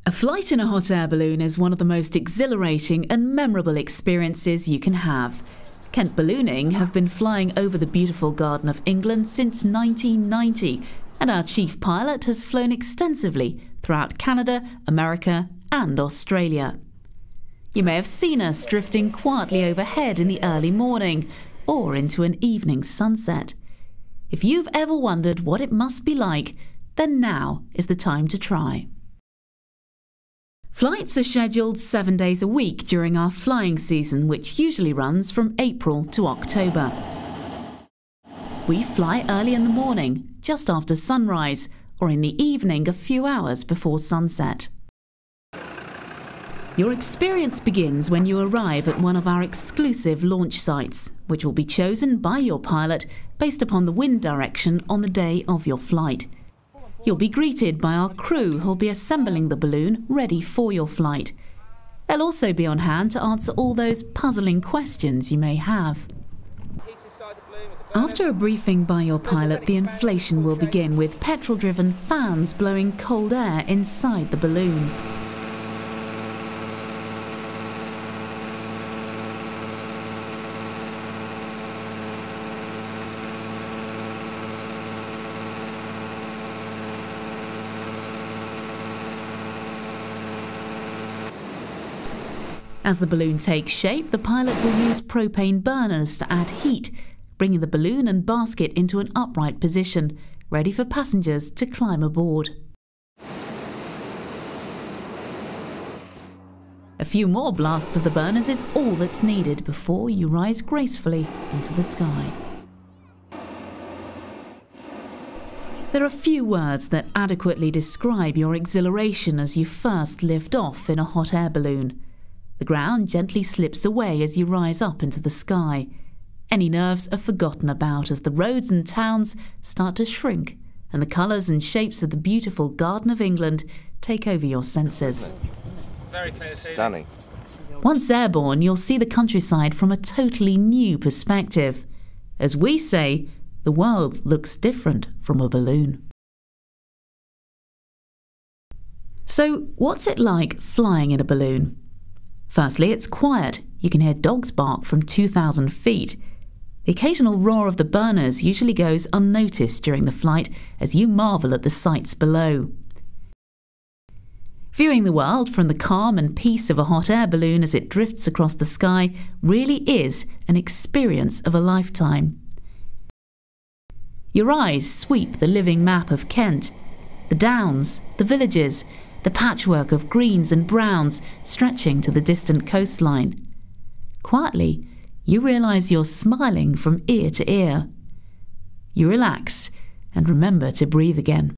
A flight in a hot air balloon is one of the most exhilarating and memorable experiences you can have. Kent Ballooning have been flying over the beautiful Garden of England since 1990, and our chief pilot has flown extensively throughout Canada, America and Australia. You may have seen us drifting quietly overhead in the early morning or into an evening sunset. If you've ever wondered what it must be like, then now is the time to try. Flights are scheduled 7 days a week during our flying season, which usually runs from April to October. We fly early in the morning, just after sunrise, or in the evening a few hours before sunset. Your experience begins when you arrive at one of our exclusive launch sites, which will be chosen by your pilot based upon the wind direction on the day of your flight. You'll be greeted by our crew who'll be assembling the balloon ready for your flight. They'll also be on hand to answer all those puzzling questions you may have. After a briefing by your pilot, the inflation will begin with petrol-driven fans blowing cold air inside the balloon. As the balloon takes shape, the pilot will use propane burners to add heat, bringing the balloon and basket into an upright position, ready for passengers to climb aboard. A few more blasts of the burners is all that's needed before you rise gracefully into the sky. There are few words that adequately describe your exhilaration as you first lift off in a hot air balloon. The ground gently slips away as you rise up into the sky. Any nerves are forgotten about as the roads and towns start to shrink and the colours and shapes of the beautiful Garden of England take over your senses. Very clear, stunning. Once airborne, you'll see the countryside from a totally new perspective. As we say, the world looks different from a balloon. So, what's it like flying in a balloon? Firstly, it's quiet. You can hear dogs bark from 2,000 feet. The occasional roar of the burners usually goes unnoticed during the flight as you marvel at the sights below. Viewing the world from the calm and peace of a hot air balloon as it drifts across the sky really is an experience of a lifetime. Your eyes sweep the living map of Kent, the downs, the villages, the patchwork of greens and browns stretching to the distant coastline. Quietly, you realise you're smiling from ear to ear. You relax and remember to breathe again.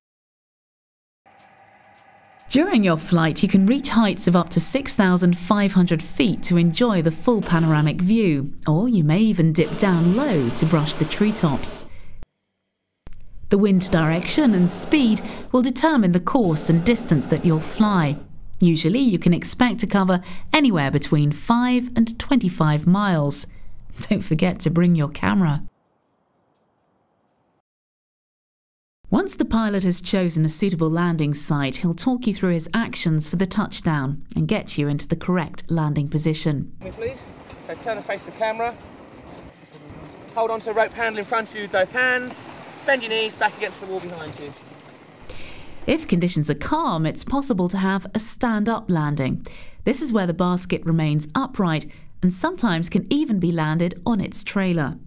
During your flight, you can reach heights of up to 6,500 feet to enjoy the full panoramic view, or you may even dip down low to brush the treetops. The wind direction and speed will determine the course and distance that you'll fly. Usually you can expect to cover anywhere between 5 and 25 miles. Don't forget to bring your camera. Once the pilot has chosen a suitable landing site, he'll talk you through his actions for the touchdown and get you into the correct landing position. Please. So turn and face the camera. Hold on to the rope handle in front of you with both hands. Bend your knees back against the wall behind you. If conditions are calm, it's possible to have a stand-up landing. This is where the basket remains upright and sometimes can even be landed on its trailer.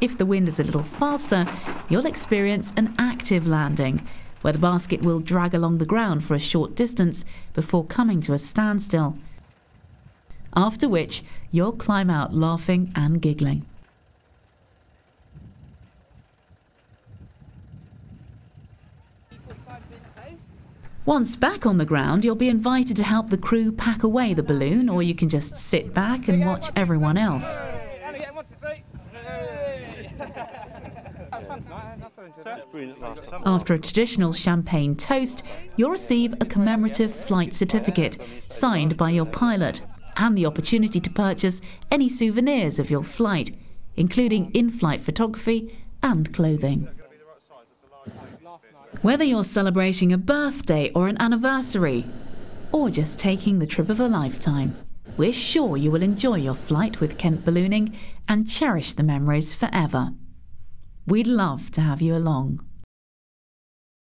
If the wind is a little faster, you'll experience an active landing, where the basket will drag along the ground for a short distance before coming to a standstill. After which, you'll climb out laughing and giggling. Once back on the ground, you'll be invited to help the crew pack away the balloon, or you can just sit back and watch everyone else. After a traditional champagne toast, you'll receive a commemorative flight certificate signed by your pilot and the opportunity to purchase any souvenirs of your flight, including in-flight photography and clothing. Whether you're celebrating a birthday or an anniversary, or just taking the trip of a lifetime, we're sure you will enjoy your flight with Kent Ballooning and cherish the memories forever. We'd love to have you along.